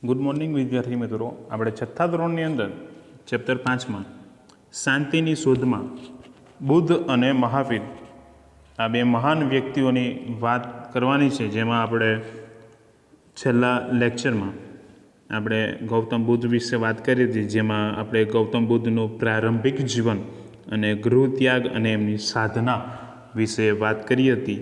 Good morning વિદ્યાર્થી મિત્રો, આપણે છઠ્ઠા ધોરણની અંદર ચેપ્ટર 5માં શાંતિની શોધમાં બુદ્ધ અને મહાવીર આ બે મહાન વ્યક્તિઓની વાત કરવાની છે. જેમાં આપણે છેલ્લા લેક્ચરમાં આપણે ગૌતમ બુદ્ધ વિશે વાત કરી હતી, જેમાં આપણે ગૌતમ બુદ્ધનું પ્રારંભિક જીવન અને ગૃહ ત્યાગ અને એમની સાધના વિશે વાત કરી હતી.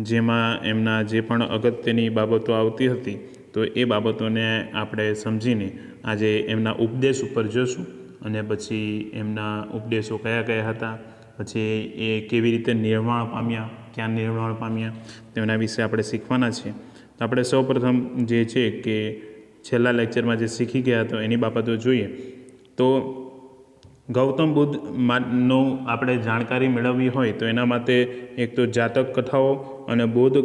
જેમાં એમના જે પણ અગત્યની બાબતો આવતી હતી તો એ બાબતોને આપણે સમજીને આજે એમના ઉપદેશ ઉપર જોશું અને પછી એમના ઉપદેશો કયા કયા હતા, પછી એ કેવી રીતે નિર્વાણ પામ્યા, ક્યાં નિર્વાણ પામ્યા, તેના વિશે આપણે શીખવાના છે. તો આપણે સૌપ્રથમ જે છે કે છેલ્લા લેક્ચરમાં જે શીખી ગયા તો એની બાબતો જોઈએ. તો ગૌતમ બુદ્ધનો આપણે જાણકારી મેળવવી હોય તો એના માટે એક તો જાતક કથાઓ અને બૌદ્ધ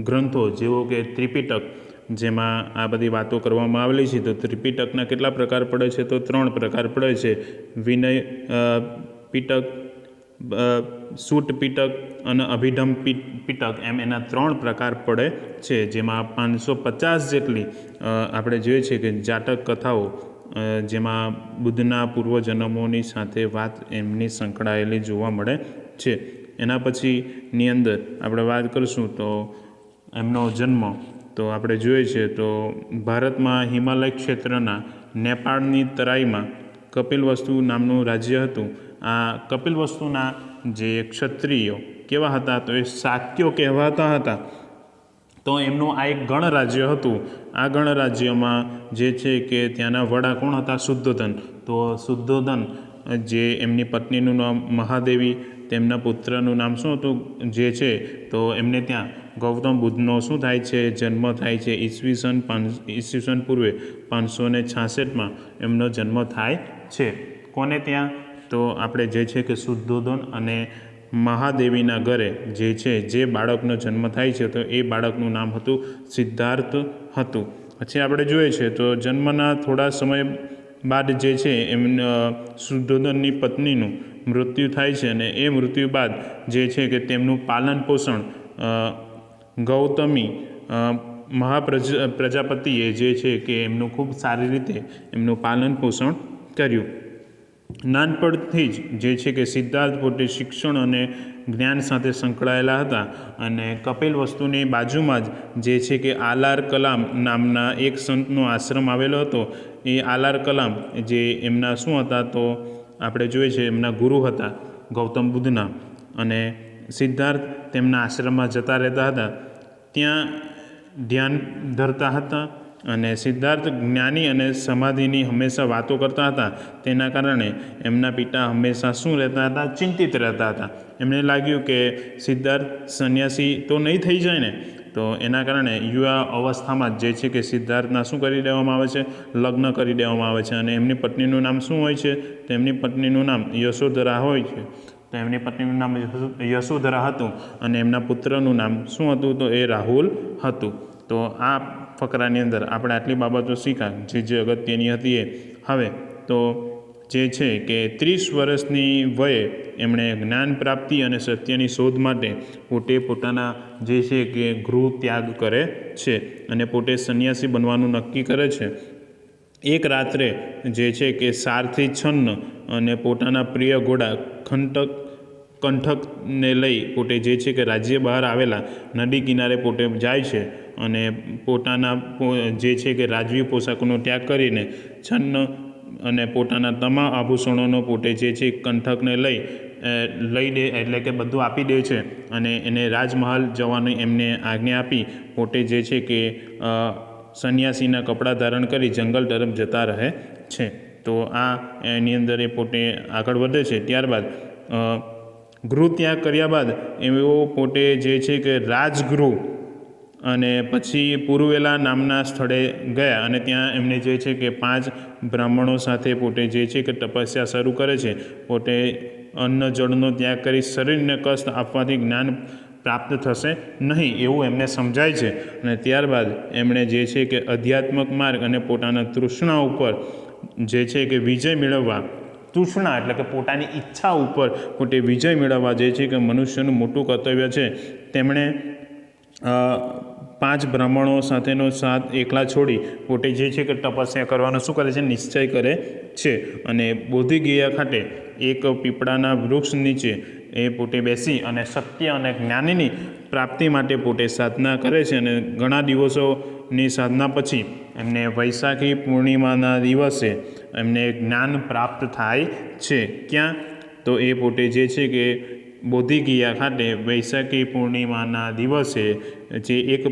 ગ્રંથો જેવો કે ત્રિપિટક, જેમાં આ બધી વાતો કરવામાં આવેલી છે. તો ત્રિપિટકના કેટલા પ્રકાર પડે છે? તો 3 પ્રકાર પડે છે. વિનય પિટક, સૂટ પિટક અને અભિધમ પિટક, એમ એના 3 પ્રકાર પડે છે. જેમાં 550 જેટલી આપણે જોઈએ છીએ કે જાતક કથાઓ, જેમાં બુદ્ધના પૂર્વજન્મોની સાથે વાત એમની સંકળાયેલી જોવા મળે છે. એના પછીની અંદર આપણે વાત કરીશું તો એમનો જન્મ તો આપણે જોઈએ છીએ તો ભારતમાં હિમાલય ક્ષેત્રના નેપાળની તરાઈમાં કપિલવસ્તુ નામનું રાજ્ય હતું. આ કપિલવસ્તુના જે ક્ષત્રિયો કેવા હતા? તો એ શાક્યો કહેવાતા હતા. તો એમનું આ એક ગણરાજ્ય હતું. આ ગણરાજ્યમાં જે છે કે ત્યાંના વડા કોણ હતા? શુદ્ધોધન. તો શુદ્ધોધન, જે એમની પત્નીનું નામ મહાદેવી, તેમના પુત્રનું નામ શું હતું જે છે? તો એમને ત્યાં ગૌતમ બુદ્ધનો શું થાય છે? જન્મ થાય છે. ઈસવીસન પૂર્વે 566માં એમનો જન્મ થાય છે. કોને ત્યાં? તો આપણે જે છે કે શુદ્ધોધન અને મહાદેવીના ઘરે જે છે જે બાળકનો જન્મ થાય છે તો એ બાળકનું નામ હતું સિદ્ધાર્થ હતું. પછી આપણે જોઈએ છે તો જન્મના થોડા સમય બાદ જે છે શુદ્ધોધનની પત્નીનું મૃત્યુ થાય છે અને એ મૃત્યુ બાદ જે છે કે તેમનું પાલન પોષણ ગૌતમી પ્રજાપતિએ જે છે કે એમનું ખૂબ સારી રીતે એમનું પાલન પોષણ કર્યું. નાનપણથી જ જે છે કે સિદ્ધાર્થ પોતે શિક્ષણ અને જ્ઞાન સાથે સંકળાયેલા હતા અને કપિલવસ્તુની બાજુમાં જ જે છે કે આલાર કલામ નામના એક સંતનો આશ્રમ આવેલો હતો. એ આલાર કલામ જે એમના શું હતા? તો આપણે જોઈએ છે એમના ગુરુ હતા ગૌતમ બુદ્ધના, અને સિદ્ધાર્થ તેમના આશ્રમમાં જતા રહેતા હતા. ત્યાં ધ્યાન ધરતા હતા અને સિદ્ધાર્થ જ્ઞાની અને સમાધિની હંમેશા વાતો કરતા હતા. તેના કારણે એમના પિતા હંમેશા શું રહેતા હતા? ચિંતિત રહેતા હતા. એમને લાગ્યું કે સિદ્ધાર્થ સંન્યાસી તો નહીં થઈ જાય ને. તો એના કારણે યુવા અવસ્થામાં જે છે કે સિદ્ધાર્થના શું કરી દેવામાં આવે છે? લગ્ન કરી દેવામાં આવે છે. અને એમની પત્નીનું નામ શું હોય છે? તો એમની પત્નીનું નામ યશોધરા હોય છે. તો એમની પત્નીનું નામ યશોધરા હતું અને એમના પુત્રનું નામ શું હતું? તો એ રાહુલ હતું. તો આ ફકરાની અંદર આપણે આટલી બાબતો શીખ્યા જે અગત્યની હતી એ. હવે તો જે છે કે 30 વર્ષની વયે એમણે જ્ઞાન પ્રાપ્તિ અને સત્યની શોધ માટે પોતે પોતાના જે છે કે ગૃહ ત્યાગ કરે છે અને પોતે સંન્યાસી બનવાનું નક્કી કરે છે. એક રાત્રે જે છે કે સારથી છન્ન અને પોતાના પ્રિય ઘોડા કંઠકને લઈ પોતે જે છે કે રાજ્ય બહાર આવેલા નદી કિનારે પોતે જાય છે અને પોતાના જે છે કે રાજવી પોશાકોનો ત્યાગ કરીને છન્ન અને પોતાના તમામ આભૂષણોનો પોતે જે છે કંઠકને લઈ દે, એટલે કે બધું આપી દે છે અને એને રાજમહાલ જવાની એમને આજ્ઞા આપી પોતે જે છે કે સંન્યાસીના કપડાં ધારણ કરી જંગલ તરફ જતા રહે છે. તો આ એની અંદર એ પોતે આગળ વધે છે. ત્યારબાદ ગૃહ ત્યાગ કર્યા બાદ એઓ પોતે જે છે કે રાજગૃહ અને પછી પુરુવેલા નામના સ્થળે ગયા અને ત્યાં એમને જે છે કે 5 બ્રાહ્મણો સાથે પોતે જે છે કે તપસ્યા શરૂ કરે છે. પોતે અન્ન જળનો ત્યાગ કરી શરીરને કષ્ટ આપવાથી જ્ઞાન પ્રાપ્ત થશે નહીં એવું એમને સમજાય છે. અને ત્યારબાદ એમણે જે છે કે અધ્યાત્મક માર્ગ અને પોતાના તૃષ્ણા ઉપર જે છે કે વિજય મેળવવા, તૃષ્ણા એટલે કે પોતાની ઈચ્છા ઉપર પોતે વિજય મેળવવા જે છે કે મનુષ્યનું મોટું કર્તવ્ય છે, તેમણે 5 બ્રાહ્મણો સાથેનો સાથ એકલા છોડી પોતે જે છે કે તપસ્યા કરવાનો શું કરે છે, નિશ્ચય કરે છે. અને બોધિગયા ખાતે એક પીપળાના વૃક્ષ નીચે એ પોતે બેસી અને સત્ય અને જ્ઞાનની પ્રાપ્તિ માટે પોતે સાધના કરે છે. અને ઘણા દિવસોની સાધના પછી એમને વૈશાખી પૂર્ણિમાના દિવસે એમને જ્ઞાન પ્રાપ્ત થાય છે. ક્યાં? તો એ પોતે જે છે કે બોધિગયા ખાતે વૈશાખી પૂર્ણિમાના દિવસે જે એક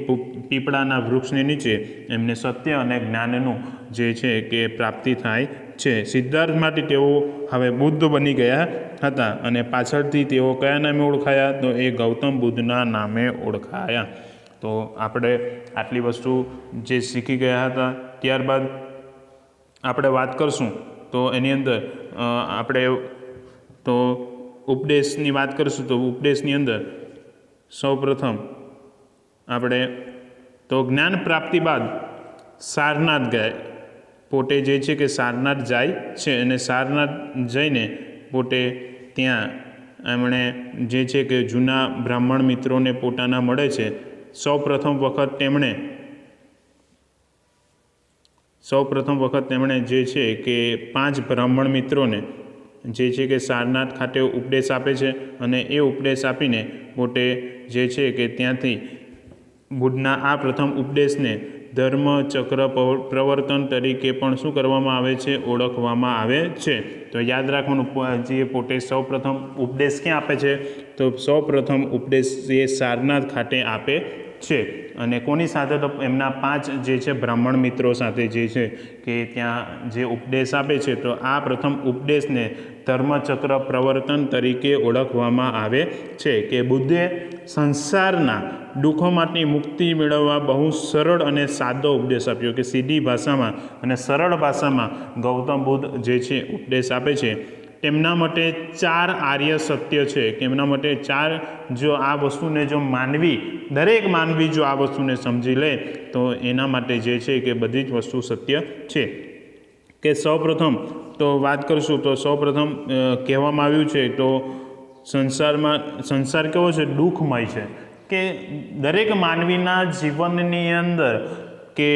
પીપળાના વૃક્ષની નીચે એમને સત્ય અને જ્ઞાનનું જે છે કે પ્રાપ્તિ થાય છે. સિદ્ધાર્થ માટે તેઓ હવે બુદ્ધ બની ગયા હતા અને પાછળથી તેઓ કયા નામે ઓળખાયા? તો એ ગૌતમ બુદ્ધના નામે ઓળખાયા. તો આપણે આટલી વસ્તુ જે શીખી ગયા હતા. ત્યારબાદ આપણે વાત કરશું તો એની અંદર આપણે તો ઉપદેશની વાત કરીશું. તો ઉપદેશની અંદર સૌપ્રથમ આપણે તો જ્ઞાન પ્રાપ્તિ બાદ સારનાથ ગયા. પોતે જે છે કે સારનાથ જાય છે અને સારનાથ જઈને પોતે ત્યાં એમણે જે છે કે જૂના બ્રાહ્મણ મિત્રોને પોતાના મળે છે. સૌપ્રથમ વખત તેમણે જે છે કે 5 બ્રાહ્મણ મિત્રોને જે છે કે સારનાથ ખાતે ઉપદેશ આપે છે અને એ ઉપદેશ આપીને પોતે જે છે કે ત્યાંથી બુદ્ધના આ પ્રથમ ઉપદેશને ધર્મચક્ર પ્રવર્તન તરીકે પણ શું કરવામાં આવે છે? ઓળખવામાં આવે છે. તો યાદ રાખવાનું, જે પોતે સૌપ્રથમ ઉપદેશ ક્યાં આપે છે? તો સૌપ્રથમ ઉપદેશ એ સારનાથ ખાતે આપે છે. અને કોની સાથે? તો એમના 5 જે છે બ્રાહ્મણ મિત્રો સાથે જે છે કે ત્યાં જે ઉપદેશ આપે છે. તો આ પ્રથમ ઉપદેશને ધર્મચક્ર પ્રવર્તન તરીકે ઓળખવામાં આવે છે. કે બુદ્ધે સંસારના દુઃખોમાંથી મુક્તિ મેળવવા બહુ સરળ અને સાદો ઉપદેશ આપ્યો. કે સીધી ભાષામાં અને સરળ ભાષામાં ગૌતમ બુદ્ધ જે છે ઉપદેશ આપે છે. તેમના માટે 4 આર્ય સત્ય છે. કે એમના માટે 4, જો આ વસ્તુને જો દરેક માનવી જો આ વસ્તુને સમજી લે તો એના માટે જે છે કે બધી જ વસ્તુ સત્ય છે. કે સૌપ્રથમ તો વાત કરશું તો સૌપ્રથમ કહેવામાં આવ્યું છે તો સંસાર કેવો છે? દુઃખમય છે. કે દરેક માનવીના જીવનની અંદર કે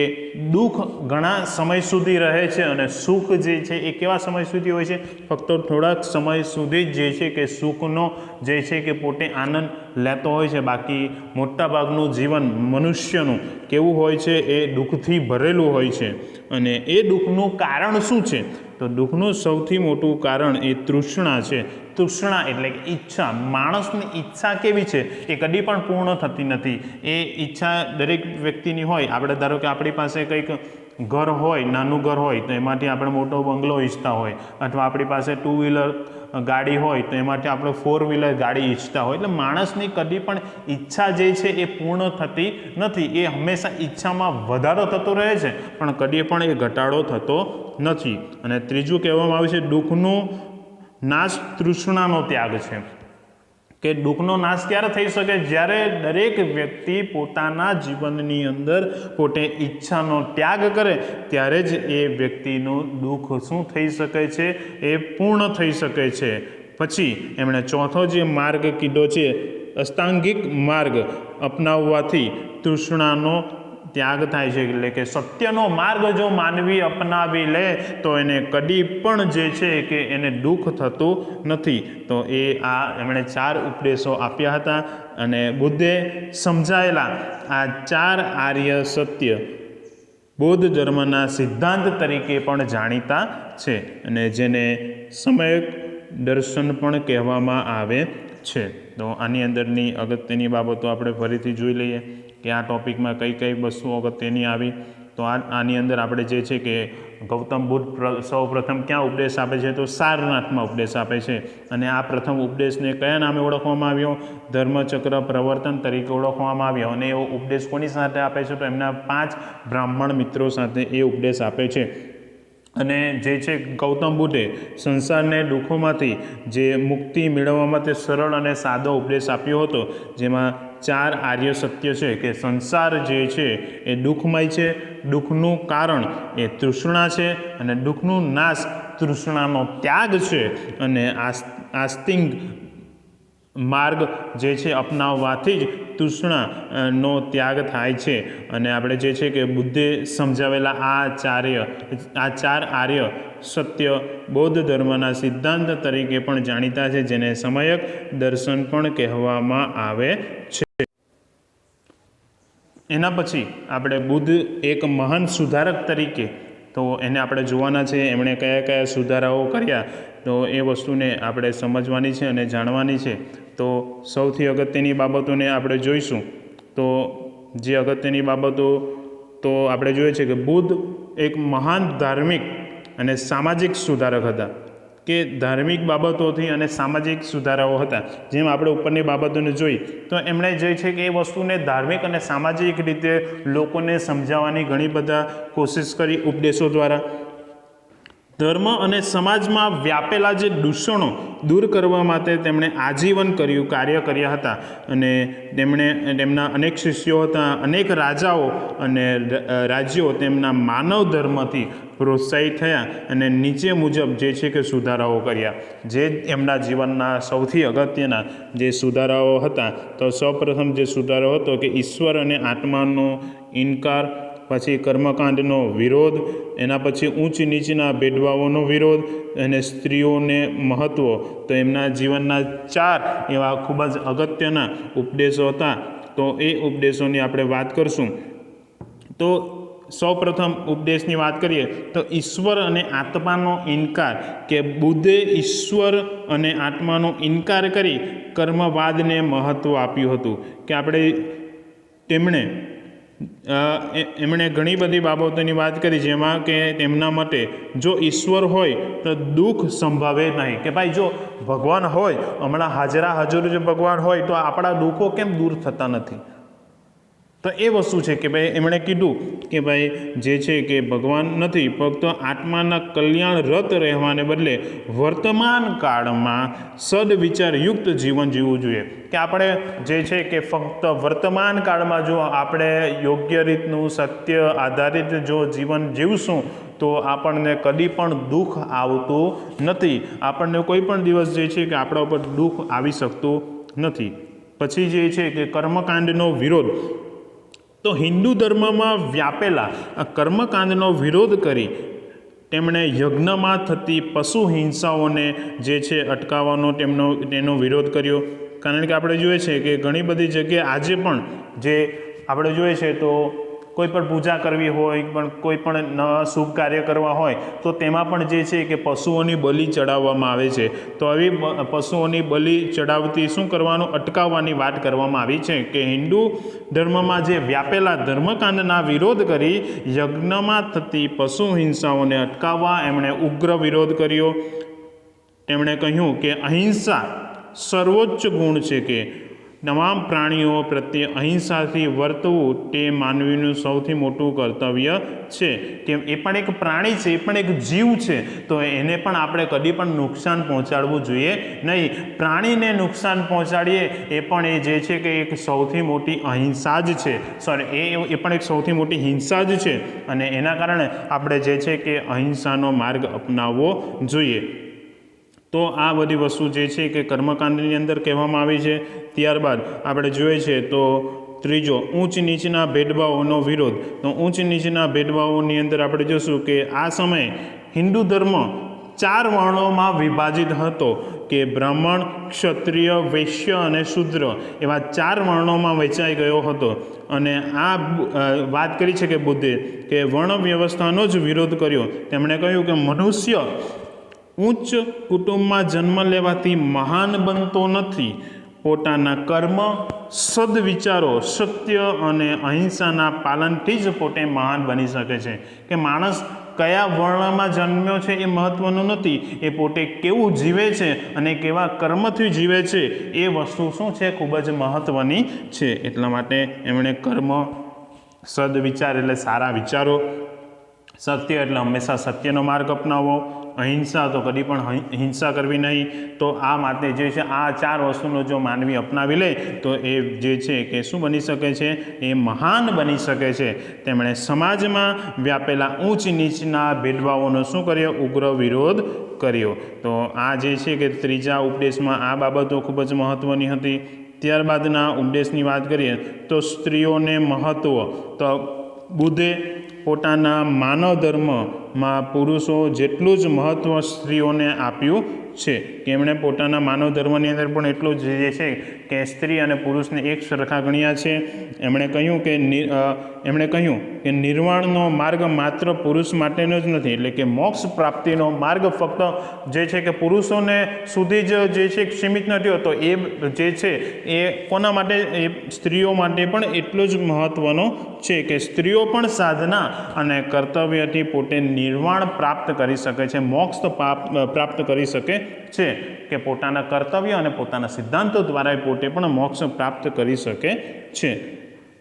દુઃખ ઘણા સમય સુધી રહે છે અને સુખ જે છે એ કેવા સમય સુધી હોય છે? ફક્ત થોડાક સમય સુધી જ જે છે કે સુખનો જે છે કે પોતે આનંદ લેતો હોય છે. બાકી મોટાભાગનું જીવન મનુષ્યનું કેવું હોય છે? એ દુઃખથી ભરેલું હોય છે. અને એ દુઃખનું કારણ શું છે? તો દુઃખનું સૌથી મોટું કારણ એ તૃષ્ણા છે. તૃષ્ણા એટલે કે ઈચ્છા. માણસની ઈચ્છા કેવી છે? એ કદી પણ પૂર્ણ થતી નથી. એ ઈચ્છા દરેક વ્યક્તિની હોય. આપણે ધારો કે આપણી પાસે કંઈક ઘર હોય, નાનું ઘર હોય તો એમાંથી આપણે મોટો બંગલો ઈચ્છતા હોય, અથવા આપણી પાસે 2 વ્હીલર ગાડી હોય તો એમાંથી આપણે 4 વ્હીલર ગાડી ઈચ્છતા હોય. એટલે માણસની કદી પણ ઈચ્છા જે છે એ પૂર્ણ થતી નથી. એ હંમેશા ઈચ્છામાં વધારો થતો રહે છે પણ કદી પણ એ ઘટાડો થતો નથી. અને ત્રીજું કહેવામાં આવે છે દુઃખનો નાશ તૃષ્ણાનો ત્યાગ છે. કે દુઃખનો નાશ ક્યારે થઈ શકે? જ્યારે દરેક વ્યક્તિ પોતાના જીવનની અંદર પોતે ઈચ્છાનો ત્યાગ કરે ત્યારે જ એ વ્યક્તિનું દુઃખ શું થઈ શકે છે? એ પૂર્ણ થઈ શકે છે. પછી એમણે ચોથો જે માર્ગ કીધો છે, અષ્ટાંગિક માર્ગ અપનાવવાથી તૃષ્ણાનો ત્યાગ થાય છે. એટલે કે સત્યનો માર્ગ જો માનવી અપનાવી લે તો એને કદી પણ જે છે કે એને દુઃખ થતું નથી. તો એમણે 4 ઉપદેશો આપ્યા હતા અને બુદ્ધે સમજાયેલા આ 4 આર્ય સત્ય બૌદ્ધ ધર્મના સિદ્ધાંત તરીકે પણ જાણીતા છે અને જેને સમ્યક દર્શન પણ કહેવામાં આવે છે. તો આની અંદરની અગત્યની બાબતો આપણે ફરીથી જોઈ લઈએ કે આ ટૉપિકમાં કઈ વસ્તુઓ અગત્યની આવી. તો આની અંદર આપણે જે છે કે ગૌતમ બુદ્ધ સૌપ્રથમ ક્યાં ઉપદેશ આપે છે? તો સારનાથમાં ઉપદેશ આપે છે. અને આ પ્રથમ ઉપદેશને કયા નામે ઓળખવામાં આવ્યો? ધર્મચક્ર પ્રવર્તન તરીકે ઓળખવામાં આવ્યો. અને એવો ઉપદેશ કોની સાથે આપે છે? તો એમના 5 બ્રાહ્મણ મિત્રો સાથે એ ઉપદેશ આપે છે. અને જે છે ગૌતમ બુદ્ધે સંસારને દુઃખોમાંથી જે મુક્તિ મેળવવા માટે સરળ અને સાદો ઉપદેશ આપ્યો હતો, જેમાં 4 આર્ય સત્ય છે કે સંસાર જે છે એ દુઃખમય છે, દુઃખનું કારણ એ તૃષ્ણા છે અને દુઃખનું નાશ તૃષ્ણાનો ત્યાગ છે, અને માર્ગ જે છે અપનાવવાથી જ તૃષ્ણાનો ત્યાગ થાય છે. અને આપણે જે છે કે બુદ્ધે સમજાવેલા આ ચાર આર્ય સત્ય બૌદ્ધ ધર્મના સિદ્ધાંત તરીકે પણ જાણીતા છે, જેને સમયક દર્શન પણ કહેવામાં આવે છે. એના પછી આપણે બુદ્ધ એક મહાન સુધારક તરીકે તો એને આપણે જોવાના છે. એમણે કયા કયા સુધારાઓ કર્યા તો એ વસ્તુને આપણે સમજવાની છે અને જાણવાની છે. તો સૌથી અગત્યની બાબતોને આપણે જોઈશું. તો જે અગત્યની બાબતો તો આપણે જોઈએ છે કે બુદ્ધ એક મહાન ધાર્મિક અને સામાજિક સુધારક હતા, કે ધાર્મિક બાબતોથી અને સામાજિક સુધારાઓ હતા. જેમ આપણે ઉપરની બાબતોને જોઈ તો એમણે જે છે કે એ વસ્તુને ધાર્મિક અને સામાજિક રીતે લોકોને સમજાવવાની ઘણી બધા કોશિશ કરી ઉપદેશો દ્વારા. ધર્મ અને સમાજમાં વ્યાપેલા જે દૂષણો દૂર કરવા માટે તેમણે આજીવન કાર્ય કર્યા હતા. અને તેમના અનેક શિષ્યો હતા. અનેક રાજાઓ અને રાજ્યો તેમના માનવ ધર્મથી પ્રોત્સાહિત થયા અને નીચે મુજબ જે છે કે સુધારાઓ કર્યા, જે એમના જીવનના સૌથી અગત્યના જે સુધારાઓ હતા. તો સૌપ્રથમ જે સુધારો હતો કે ઈશ્વર અને આત્માનો ઇનકાર, પછી કર્મકાંડનો વિરોધ, એના પછી ઊંચ નીચના ભેદભાવોનો વિરોધ અને સ્ત્રીઓને મહત્ત્વ. તો એમના જીવનના 4 એવા ખૂબ જ અગત્યના ઉપદેશો હતા. તો એ ઉપદેશોની આપણે વાત કરશું. તો સૌપ્રથમ ઉપદેશની વાત કરીએ તો ઈશ્વર અને આત્માનો ઇનકાર, કે બુદ્ધે ઈશ્વર અને આત્માનો ઇનકાર કરી કર્મવાદને મહત્ત્વ આપ્યું હતું. કે એમણે ઘણી બધી બાબતોની વાત કરી, જેમાં કે તેમના મતે જો ઈશ્વર હોય તો દુઃખ સંભવે નહીં. કે ભાઈ જો ભગવાન હોય, હમણાં હાજર જો ભગવાન હોય તો આપણા દુઃખો કેમ દૂર થતા નથી? તો એ વસ્તુ છે કે ભાઈ એમણે કીધું કે ભાઈ જે છે કે ભગવાન નથી, ફક્ત આત્માના કલ્યાણ રત રહેવાને બદલે વર્તમાન કાળમાં સદવિચારયુક્ત જીવન જીવવું જોઈએ. કે આપણે જે છે કે ફક્ત વર્તમાન કાળમાં જો આપણે યોગ્ય રીતનું સત્ય આધારિત જો જીવન જીવશું તો આપણને કદી પણ દુઃખ આવતું નથી. આપણને કોઈ પણ દિવસ જે છે કે આપણા ઉપર દુઃખ આવી શકતું નથી. પછી જે છે કે કર્મકાંડનો વિરોધ. તો હિન્દુ ધર્મમાં વ્યાપેલા આ કર્મકાંડનો વિરોધ કરી તેમણે યજ્ઞમાં થતી પશુ હિંસાઓને જે છે અટકાવવાનો તેનો વિરોધ કર્યો. કારણ કે આપણે જોઈએ છે કે ઘણી બધી જગ્યાએ આજે પણ જે આપણે જોઈએ છે તો કોઈ પણ પૂજા કરવી હોય, પણ કોઈ પણ શુભ કાર્ય કરવા હોય તો તેમાં પણ જે છે કે પશુઓની બલિ ચડાવવામાં આવે છે. તો આવી પશુઓની બલિ ચડાવતી શું કરવાનું, અટકાવવાની વાત કરવામાં આવી છે. કે હિન્દુ ધર્મમાં જે વ્યાપેલા ધર્મકાંડના વિરોધ કરી યજ્ઞમાં થતી પશુ હિંસાઓને અટકાવવા એમણે ઉગ્ર વિરોધ કર્યો. તેમણે કહ્યું કે અહિંસા સર્વોચ્ચ ગુણ છે, કે તમામ પ્રાણીઓ પ્રત્યે અહિંસાથી વર્તવું તે માનવીનું સૌથી મોટું કર્તવ્ય છે. કે એ પણ એક પ્રાણી છે, એ પણ એક જીવ છે, તો એને પણ આપણે કદી પણ નુકસાન પહોંચાડવું જોઈએ નહીં. પ્રાણીને નુકસાન પહોંચાડીએ એ પણ એ જે છે કે એક સૌથી મોટી અહિંસા જ છે. એ પણ એક સૌથી મોટી હિંસા જ છે. અને એના કારણે આપણે જે છે કે અહિંસાનો માર્ગ અપનાવવો જોઈએ. તો આ બધી વસ્તુ જે છે કે કર્મકાંડની અંદર કહેવામાં આવી છે. ત્યારબાદ આપણે જોઈએ છે તો ત્રીજો, ઊંચ નીચના ભેદભાવોનો વિરોધ. તો ઊંચ નીચના ભેદભાવોની અંદર આપણે જોશું કે આ સમયે હિન્દુ ધર્મ 4 વર્ણોમાં વિભાજિત હતો, કે બ્રાહ્મણ, ક્ષત્રિય, વૈશ્ય અને શૂદ્ર એવા 4 વર્ણોમાં વહેંચાઈ ગયો હતો. અને આ વાત કરી છે કે બુદ્ધે કે વર્ણ વ્યવસ્થાનો જ વિરોધ કર્યો. તેમણે કહ્યું કે મનુષ્ય ઉચ્ચ કુટુંબમાં જન્મ લેવાથી મહાન બનતો નથી. પોતાના કર્મ, સદવિચારો, સત્ય અને અહિંસાના પાલનથી જ પોતે મહાન બની શકે છે. કે માણસ કયા વર્ણમાં જન્મ્યો છે એ મહત્ત્વનું નથી, એ પોતે કેવું જીવે છે અને કેવા કર્મથી જીવે છે એ વસ્તુ શું છે, ખૂબ જ મહત્ત્વની છે. એટલા માટે એમણે કર્મ, સદવિચાર એટલે સારા વિચારો, સત્ય એટલે હંમેશા સત્યનો માર્ગ અપનાવવો, અહિંસા, તો કદી પણ હિંસા કરવી નહીં. તો આ માટે જે છે આ 4 વસ્તુનો જો માનવી અપનાવી લે તો એ જે છે કે શું બની શકે છે, એ મહાન બની શકે છે. તેમણે સમાજમાં વ્યાપેલા ઊંચ નીચના ભેદભાવોનો શું કર્યો, ઉગ્ર વિરોધ કર્યો. તો આ જે છે કે ત્રીજા ઉપદેશમાં આ બાબતો ખૂબ જ મહત્ત્વની હતી. ત્યારબાદના ઉપદેશની વાત કરીએ તો સ્ત્રીઓને મહત્ત્વ. તો બુદ્ધે પોતાના માનવ ધર્મમાં પુરુષો જેટલું જ મહત્ત્વ સ્ત્રીઓને આપ્યું છે, કે એમણે પોતાના માનવ ધર્મની અંદર પણ એટલું જ જે છે કે સ્ત્રી અને પુરુષને એક સરખા ગણ્યા છે. એમણે કહ્યું કે નિર્વાણનો માર્ગ માત્ર પુરુષ માટેનો જ નથી, એટલે કે મોક્ષ પ્રાપ્તિનો માર્ગ ફક્ત જે છે કે પુરુષોને સુધી જ જે છે સીમિત નથી હોતો. એ જે છે એ કોના માટે, એ સ્ત્રીઓ માટે પણ એટલો જ મહત્ત્વનો છે કે સ્ત્રીઓ પણ સાધના અને કર્તવ્યથી પોતે નિર્વાણ પ્રાપ્ત કરી શકે છે, મોક્ષ પ્રાપ્ત કરી શકે છે, કે પોતાના કર્તવ્ય અને પોતાના સિદ્ધાંતો દ્વારા પોતે પણ મોક્ષ પ્રાપ્ત કરી શકે છે.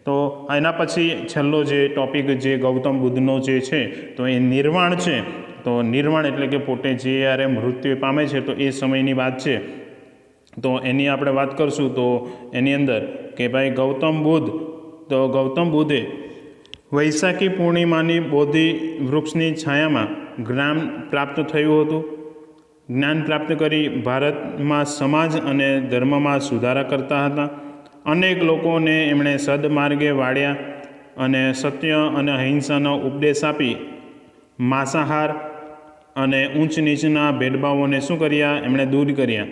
તો એના પછી છેલ્લો જે ટોપિક જે ગૌતમ બુદ્ધનો જે છે તો એ નિર્વાણ છે. તો નિર્વાણ એટલે કે પોતે જ્યારે મૃત્યુ પામે છે તો એ સમયની વાત છે. તો એની આપણે વાત કરશું તો એની અંદર કે ભાઈ ગૌતમ બુદ્ધે વૈશાખી પૂર્ણિમાની બોધિ વૃક્ષની છાયામાં જ્ઞાન પ્રાપ્ત થયું હતું. જ્ઞાન પ્રાપ્ત કરી ભારતમાં સમાજ અને ધર્મમાં સુધારા કરતા હતા. અનેક લોકોને એમણે સદમાર્ગે વાળ્યા અને સત્ય અને અહિંસાનો ઉપદેશ આપી માંસાહાર અને ઊંચ નીચના ભેદભાવોને શું કર્યા, એમણે દૂર કર્યા.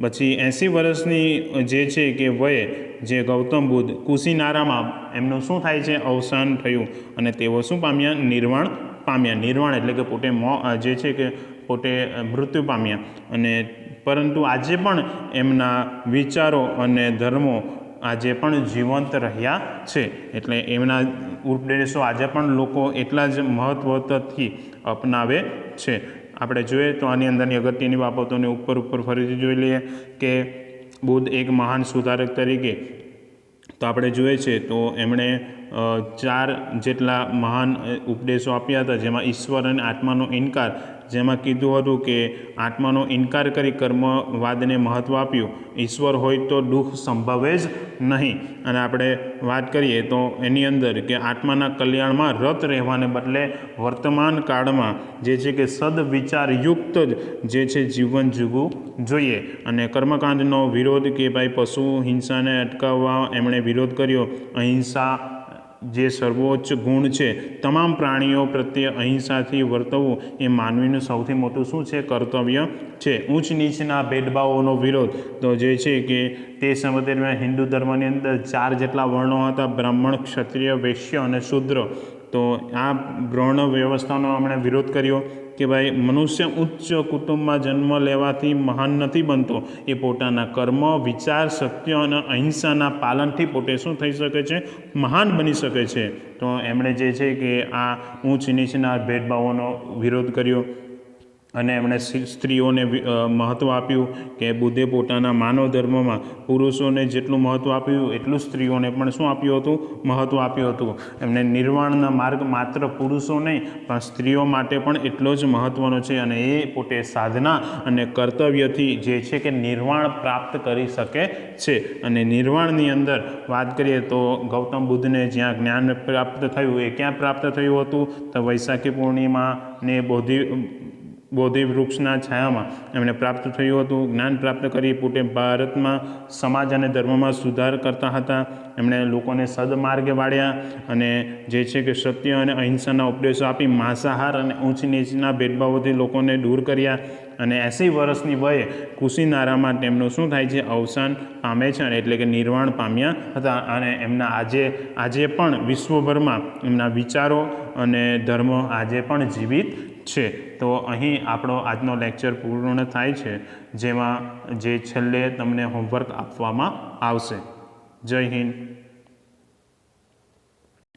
પછી 80 વર્ષની જે છે કે વયે જે ગૌતમ બુદ્ધ કુશીનારામાં એમનું શું થાય છે, અવસાન થયું અને તેઓ શું પામ્યા, નિર્વાણ પામ્યા. નિર્વાણ એટલે કે પોતે જે છે કે પોતે મૃત્યુ પામ્યા. અને પરંતુ આજે પણ એમના વિચારો અને ધર્મો આજે પણ જીવંત રહ્યા છે. એટલે એમના ઉપદેશો આજે પણ લોકો એટલા જ મહત્વથી અપનાવે છે. આપણે જોઈએ તો આની અંદરની અગત્યની બાબતોને ઉપર ફરીથી જોઈ લઈએ કે બુદ્ધ એક મહાન સુધારક તરીકે તો આપણે જોઈએ છે તો એમણે 4 જેટલા મહાન ઉપદેશો આપ્યા હતા, જેમાં ઈશ્વર અને આત્માનો ઇનકાર, જેમાં કીધું હતું કે આત્માનો ઇનકાર કરી કર્મવાદને મહત્ત્વ આપ્યું. ઈશ્વર હોય તો દુઃખ સંભવે જ નહીં. અને આપણે વાત કરીએ તો એની અંદર કે આત્માના કલ્યાણમાં રત રહેવાને બદલે વર્તમાન કાળમાં જે છે કે સદવિચારયુક્ત જે છે જીવન જીવવું જોઈએ. અને કર્મકાંડનો વિરોધ કે ભાઈ પશુ હિંસાને અટકાવવા એમણે વિરોધ કર્યો. અહિંસા જે સર્વોચ્ચ ગુણ છે, તમામ પ્રાણીઓ પ્રત્યે અહિંસાથી વર્તવું એ માનવીનું સૌથી મોટું શું છે, કર્તવ્ય છે. ઊંચ નીચના ભેદભાવોનો વિરોધ, તો જે છે કે તે સમય દરમિયાન હિન્દુ ધર્મની અંદર 4 જેટલા વર્ણો હતા, બ્રાહ્મણ, ક્ષત્રિય, વૈશ્ય અને શૂદ્ર. તો આ વર્ણ વ્યવસ્થાનો એમણે વિરોધ કર્યો કે ભાઈ મનુષ્ય ઉચ્ચ કુટુંબમાં જન્મ લેવાથી મહાન નથી બનતો, એ પોતાના કર્મ, વિચાર, સત્ય અને અહિંસાના પાલનથી પોતે શું થઈ શકે છે, મહાન બની શકે છે. તો એમણે જે છે કે આ ઊંચ નીચના ભેદભાવોનો વિરોધ કર્યો. અને એમણે સ્ત્રીઓને મહત્ત્વ આપ્યું કે બુદ્ધે પોતાના માનવ ધર્મમાં પુરુષોને જેટલું મહત્ત્વ આપ્યું એટલું સ્ત્રીઓને પણ શું આપ્યું હતું, મહત્ત્વ આપ્યું હતું. એમણે નિર્વાણના માર્ગ માત્ર પુરુષો નહીં પણ સ્ત્રીઓ માટે પણ એટલો જ મહત્ત્વનો છે. અને એ પોતે સાધના અને કર્તવ્યથી જે છે કે નિર્વાણ પ્રાપ્ત કરી શકે છે. અને નિર્વાણની અંદર વાત કરીએ તો ગૌતમ બુદ્ધને જ્યાં જ્ઞાન પ્રાપ્ત થયું એ ક્યાં પ્રાપ્ત થયું હતું, તો વૈશાખી પૂર્ણિમાને બોધિ વૃક્ષના છાયામાં એમણે પ્રાપ્ત થયું હતું. જ્ઞાન પ્રાપ્ત કરી પોતે ભારતમાં સમાજ અને ધર્મમાં સુધાર કરતા હતા. એમણે લોકોને સદમાર્ગે વાળ્યા અને જે છે કે સત્ય અને અહિંસાના ઉપદેશો આપી માંસાહાર અને ઊંચ નીચના ભેદભાવોથી લોકોને દૂર કર્યા. અને 80 વર્ષની વયે કુશીનારામાં તેમનું શું થાય છે, અવસાન પામે છે, એટલે કે નિર્વાણ પામ્યા હતા. અને એમના આજે પણ વિશ્વભરમાં એમના વિચારો અને ધર્મ આજે પણ જીવિત છે. તો અહીં આપણો આજનો લેક્ચર પૂર્ણ થાય છે, જેમાં જે છેલ્લે તમને હોમવર્ક આપવામાં આવશે. જય હિન્દ.